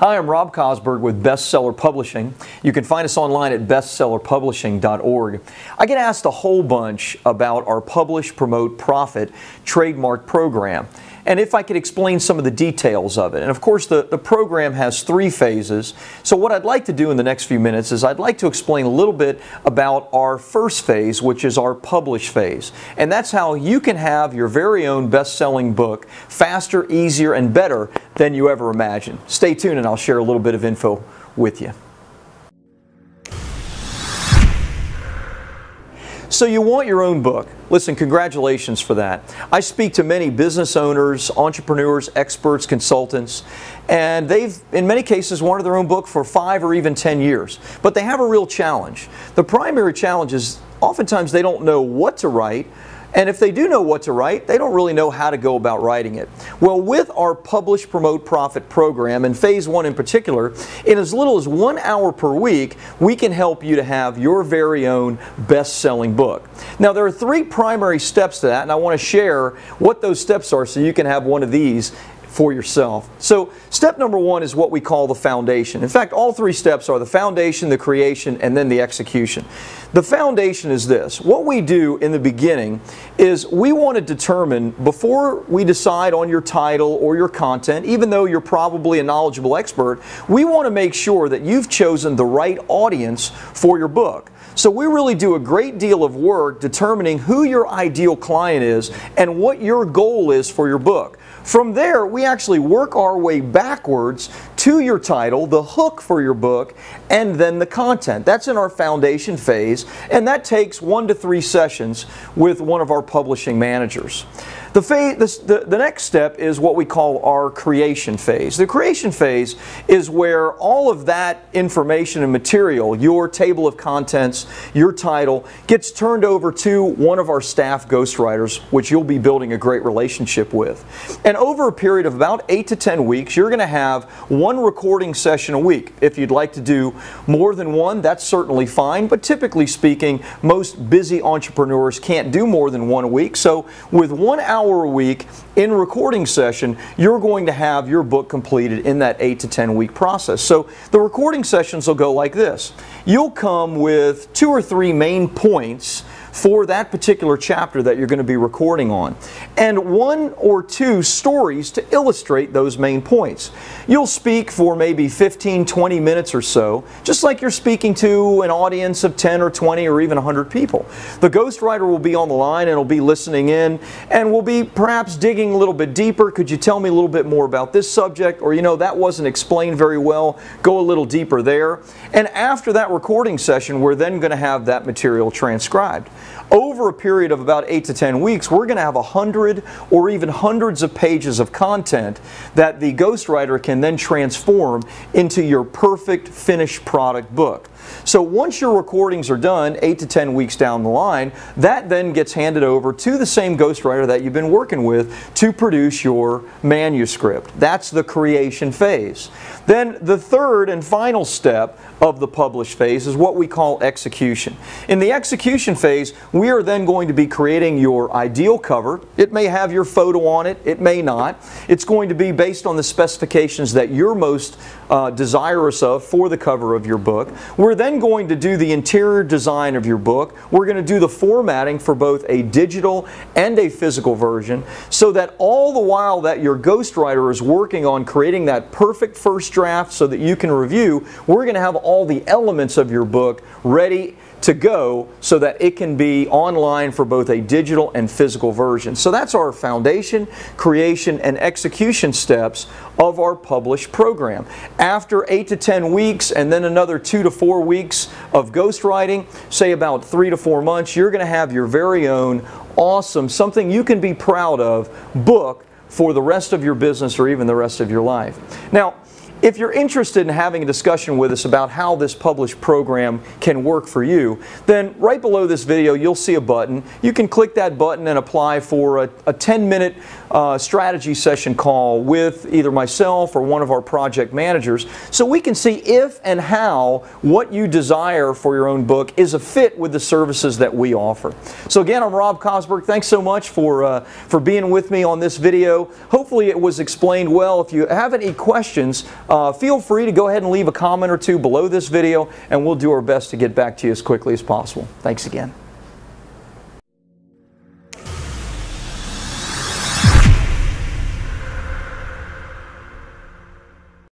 Hi, I'm Rob Kosberg with Bestseller Publishing. You can find us online at bestsellerpublishing.org. I get asked a whole bunch about our Publish, Promote, Profit trademark program, and if I could explain some of the details of it. And of course, the program has 3 phases. So what I'd like to do in the next few minutes is I'd like to explain a little bit about our first phase, which is our Publish phase. And that's how you can have your very own best-selling book faster, easier, and better than you ever imagined. Stay tuned and I'll share a little bit of info with you. So you want your own book. Listen, congratulations for that. I speak to many business owners, entrepreneurs, experts, consultants, and they've, in many cases, wanted their own book for 5 or even 10 years. But they have a real challenge. The primary challenge is oftentimes they don't know what to write, and if they do know what to write, they don't really know how to go about writing it. Well, with our Publish, Promote, Profit program, and Phase 1 in particular, in as little as 1 hour per week, we can help you to have your very own best-selling book. Now, there are 3 primary steps to that, and I want to share what those steps are so you can have one of these for yourself. So step number 1 is what we call the foundation. In fact, all 3 steps are the foundation, the creation, and then the execution. The foundation is this. What we do in the beginning is we want to determine, before we decide on your title or your content, even though you're probably a knowledgeable expert, we want to make sure that you've chosen the right audience for your book. So we really do a great deal of work determining who your ideal client is and what your goal is for your book. From there, we actually work our way backwards to your title, the hook for your book, and then the content. That's in our foundation phase, and that takes 1 to 3 sessions with one of our publishing managers. The next step is what we call our creation phase. The creation phase is where all of that information and material, your table of contents, your title, gets turned over to one of our staff ghostwriters, which you'll be building a great relationship with. And over a period of about 8 to 10 weeks, you're going to have 1 recording session a week. If you'd like to do more than 1, that's certainly fine, but typically speaking, most busy entrepreneurs can't do more than 1 a week. So with 1 hour a week in recording session, you're going to have your book completed in that 8 to 10 week process. So the recording sessions will go like this. You'll come with 2 or 3 main points for that particular chapter that you're going to be recording on, and 1 or 2 stories to illustrate those main points. You'll speak for maybe 15-20 minutes or so, just like you're speaking to an audience of 10 or 20 or even 100 people. The ghostwriter will be on the line and will be listening in and will be perhaps digging a little bit deeper. Could you tell me a little bit more about this subject? Or, you know, that wasn't explained very well. Go a little deeper there. And after that recording session, we're then going to have that material transcribed. Over a period of about 8 to 10 weeks, we're going to have 100 or even hundreds of pages of content that the ghostwriter can then transform into your perfect finished product book. So once your recordings are done, 8 to 10 weeks down the line, that then gets handed over to the same ghostwriter that you've been working with to produce your manuscript. That's the creation phase. Then the third and final step of the publish phase is what we call execution. In the execution phase, we are then going to be creating your ideal cover. It may have your photo on it, it may not. It's going to be based on the specifications that you're most desirous of for the cover of your book. We're then going to do the interior design of your book. We're going to do the formatting for both a digital and a physical version, so that all the while that your ghostwriter is working on creating that perfect first draft so that you can review, we're going to have all the elements of your book ready to go so that it can be online for both a digital and physical version. So that's our foundation, creation, and execution steps of our Publish program. After 8 to 10 weeks and then another 2 to 4 weeks of ghostwriting, say about 3 to 4 months, you're going to have your very own awesome, something you can be proud of book for the rest of your business or even the rest of your life. Now, if you're interested in having a discussion with us about how this Publish program can work for you, then right below this video you'll see a button. You can click that button and apply for a 10-minute strategy session call with either myself or one of our project managers, so we can see if and how what you desire for your own book is a fit with the services that we offer. So again, I'm Rob Kosberg. Thanks so much for being with me on this video. Hopefully it was explained well. If you have any questions, feel free to go ahead and leave a comment or two below this video, and we'll do our best to get back to you as quickly as possible. Thanks again.